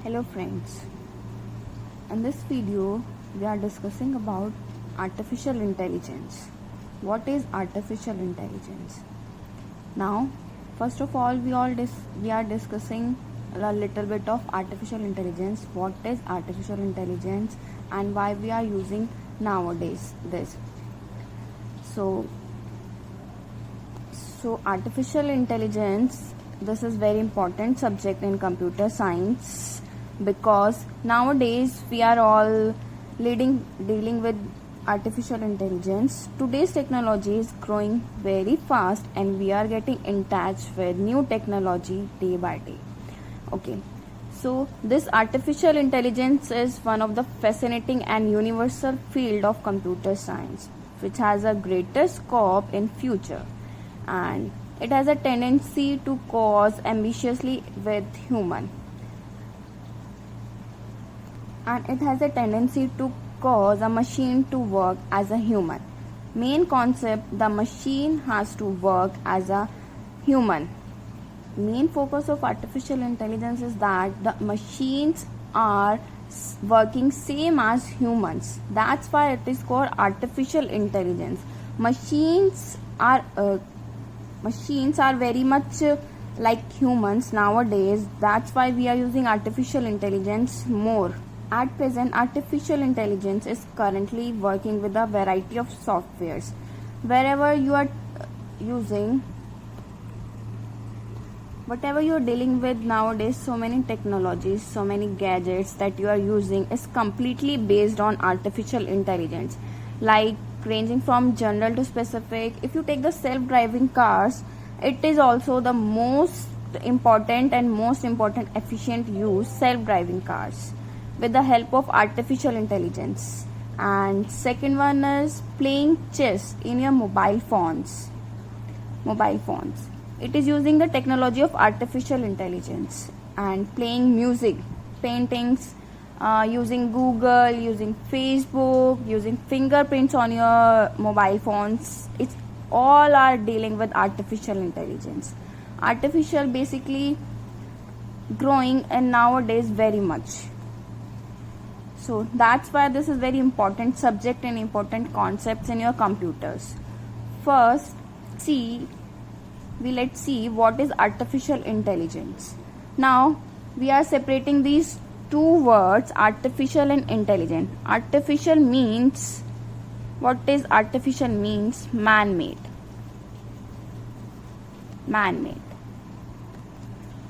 Hello friends, in this video we are discussing about artificial intelligence. What is artificial intelligence? Now, first of all, we are discussing a little bit of artificial intelligence. What is artificial intelligence and why we are using nowadays this. So artificial intelligence, this is very important subject in computer science, because nowadays we are all dealing with artificial intelligence. Today's technology is growing very fast and we are getting in touch with new technology day by day. Okay, so this artificial intelligence is one of the fascinating and universal field of computer science, which has a greater scope in future, and it has a tendency to cause ambitiously with human, and it has a tendency to cause a machine to work as a human. Main concept, the machine has to work as a human. Main focus of artificial intelligence is that the machines are working same as humans. That's why it is called artificial intelligence. Machines are very much like humans nowadays. That's why we are using artificial intelligence more. At present, artificial intelligence is currently working with a variety of softwares. Wherever you are whatever you are dealing with nowadays, so many technologies, so many gadgets that you are using is completely based on artificial intelligence, like ranging from general to specific. If you take the self-driving cars, it is also the most important efficient use, self-driving cars, with the help of artificial intelligence. And second one is playing chess in your mobile phones. It is using the technology of artificial intelligence. And playing music, paintings, using Google, using Facebook, using fingerprints on your mobile phones. It's all are dealing with artificial intelligence. Artificial basically growing and nowadays very much. So that's why this is very important subject and important concepts in your computers. First, let's see what is artificial intelligence. Now we are separating these two words, artificial and intelligent. Artificial means, what is artificial means? Man-made.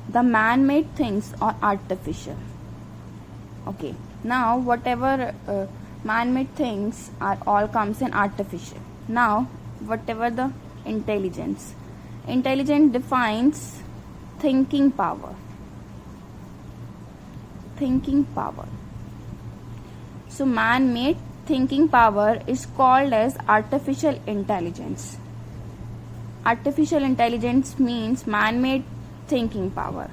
The man-made things are artificial. Okay, now whatever man-made things are all comes in artificial. Now whatever the intelligence defines thinking power. So man-made thinking power is called as artificial intelligence. Artificial intelligence means man-made thinking power.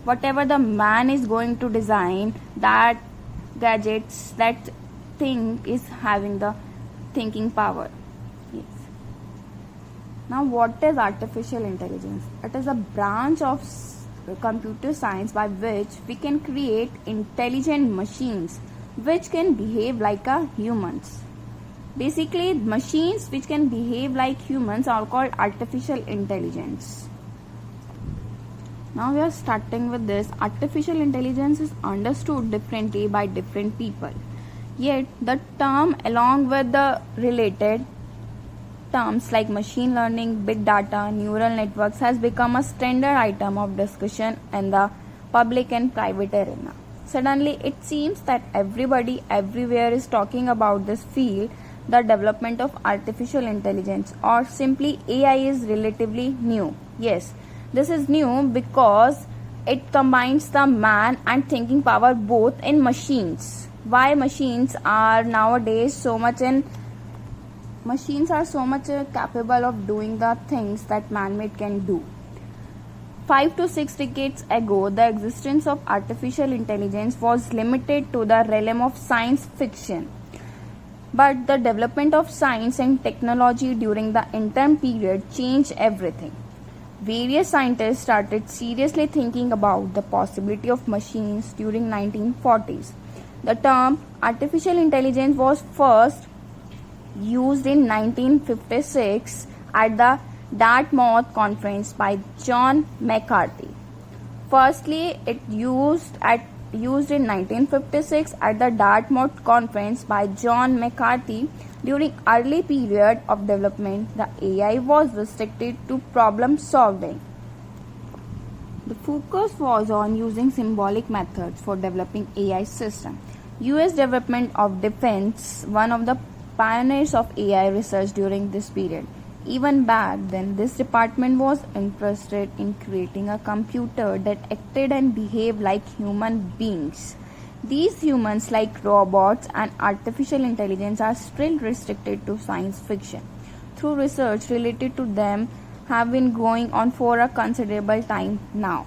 Whatever the man is going to design, that gadgets, that thing is having the thinking power. Yes. Now what is artificial intelligence? It is a branch of computer science by which we can create intelligent machines which can behave like humans. Basically, machines which can behave like humans are called artificial intelligence. Now we are starting with this. Artificial intelligence is understood differently by different people. Yet the term, along with the related terms like machine learning, big data, neural networks, has become a standard item of discussion in the public and private arena. Suddenly it seems that everybody everywhere is talking about this field. The development of artificial intelligence, or simply AI, is relatively new. Yes, this is new because it combines the man and thinking power both in machines. Why machines are nowadays so much capable of doing the things that man-made can do. 5 to 6 decades ago, the existence of artificial intelligence was limited to the realm of science fiction. But the development of science and technology during the interim period changed everything. Various scientists started seriously thinking about the possibility of machines during 1940s. The term artificial intelligence was first used in 1956 at the Dartmouth Conference by John McCarthy. Firstly, it used in 1956 at the Dartmouth Conference by John McCarthy. During early period of development, the AI was restricted to problem solving. The focus was on using symbolic methods for developing AI system. US Department of Defense, one of the pioneers of AI research during this period. Even back then, this department was interested in creating a computer that acted and behaved like human beings. These humans, like robots and artificial intelligence, are still restricted to science fiction. Though research related to them have been going on for a considerable time now.